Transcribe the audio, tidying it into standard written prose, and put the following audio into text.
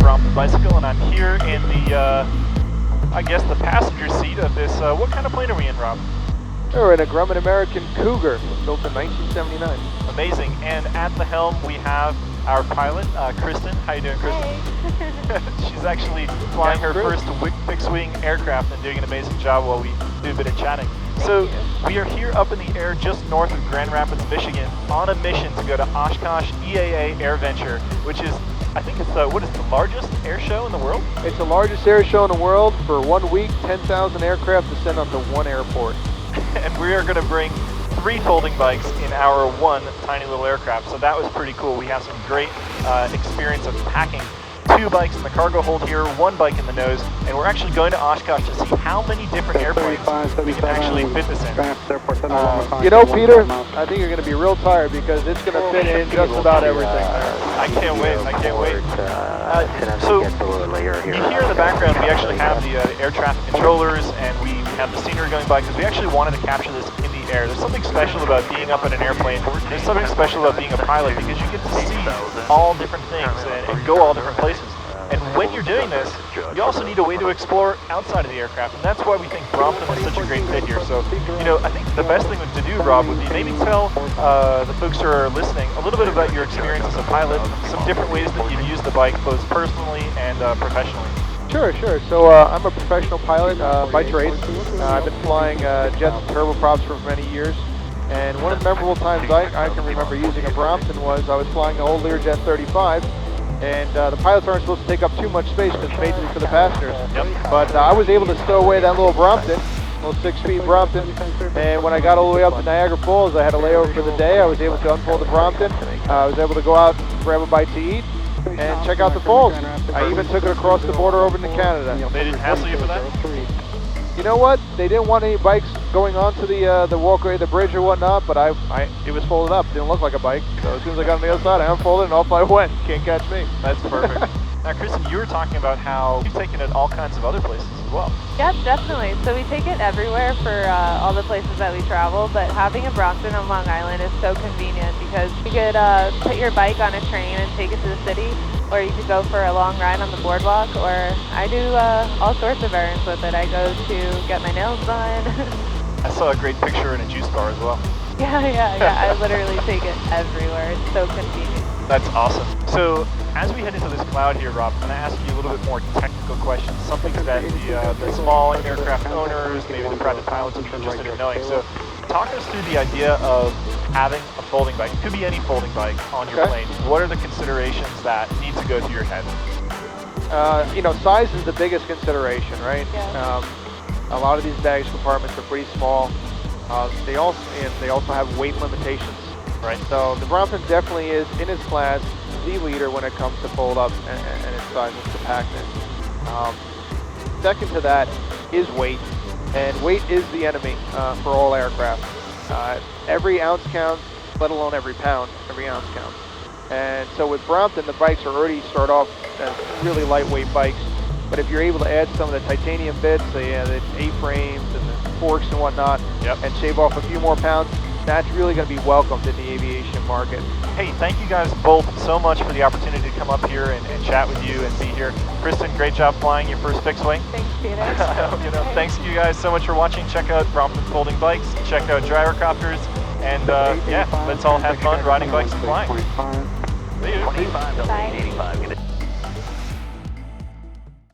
Brompton bicycle, and I'm here in the, I guess the passenger seat of this, what kind of plane are we in, Rob? We're in a Grumman American Cougar, built in 1979. Amazing, and at the helm we have our pilot, Kristen. How you doing, Kristen? Hey. She's actually flying her first fixed-wing aircraft and doing an amazing job while we do a bit of chatting. So we are here up in the air just north of Grand Rapids, Michigan, on a mission to go to Oshkosh EAA AirVenture, which is, I think it's the, what is the largest air show in the world? It's the largest air show in the world. For 1 week, 10,000 aircraft descend onto one airport. And we are going to bring 3 folding bikes in our one tiny little aircraft. So that was pretty cool. We have some great experience of packing 2 bikes in the cargo hold here, 1 bike in the nose, and we're actually going to Oshkosh to see how many different airplanes we can actually fit this in. You know, Peter, I think you're going to be real tired because it's going to fit in just about everything there. I can't wait, I can't wait. So, you hear in the background, we actually have the air traffic controllers, and we have the scenery going by, because we actually wanted to capture this in the air. There's something special about being up in an airplane. There's something special about being a pilot, because you get to see all different things and go all different places. And when you're doing this, you also need a way to explore outside of the aircraft, and that's why we think Brompton is such a great fit here. So, you know, I think the best thing to do, Rob, would be maybe tell the folks who are listening a little bit about your experience as a pilot, some different ways that you've used the bike, both personally and professionally. Sure. So I'm a professional pilot by trade. I've been flying jets and turboprops for many years. And one of the memorable times I can remember using a Brompton was I was flying the old Learjet 35. And the pilots aren't supposed to take up too much space because it's basically for the passengers. Yep. But I was able to stow away that little Brompton, little 6-speed Brompton. And when I got all the way up to Niagara Falls, I had a layover for the day. I was able to unfold the Brompton. I was able to go out, grab a bite to eat, and check out the falls. I even took it across the border over to Canada. They didn't hassle you for that? You know what? They didn't want any bikes going onto the walkway, the bridge or whatnot, but it was folded up. It didn't look like a bike. So as soon as I got on the other side, I unfolded and off I went. Can't catch me. That's perfect. Now, Kristen, you were talking about how you've taken it all kinds of other places as well. Yep, definitely. So we take it everywhere for all the places that we travel, but having a Brompton on Long Island is so convenient because you could put your bike on a train and take it to the city, or you could go for a long ride on the boardwalk, or I do all sorts of errands with it. I go to get my nails done. I saw a great picture in a juice bar as well. Yeah. I literally take it everywhere. It's so convenient. That's awesome. So, as we head into this cloud here, Rob, I'm going to ask you a little bit more technical questions, something that the small aircraft owners, maybe the private pilots would be interested in knowing. So, talk us through the idea of having a folding bike. It could be any folding bike on your plane. What are the considerations that need to go through your head? You know, size is the biggest consideration, right? Yeah. A lot of these baggage compartments are pretty small. They also have weight limitations. Right. So the Brompton definitely is, in its class, the leader when it comes to fold up and its size and compactness. Second to that is weight, and weight is the enemy for all aircraft. Every ounce counts, let alone every pound. Every ounce counts. And so with Brompton, the bikes already start off as really lightweight bikes. But if you're able to add some of the titanium bits, the A-frames and the forks and whatnot, and shave off a few more pounds, that's really going to be welcomed in the aviation market. Hey, thank you guys both so much for the opportunity to come up here and chat with you and be here. Kristen, great job flying your first fixed wing. Thanks, Peter. Thanks you guys so much for watching. Check out Brompton Folding Bikes, check out Gyrocopters, and yeah, let's all have fun riding bikes and flying.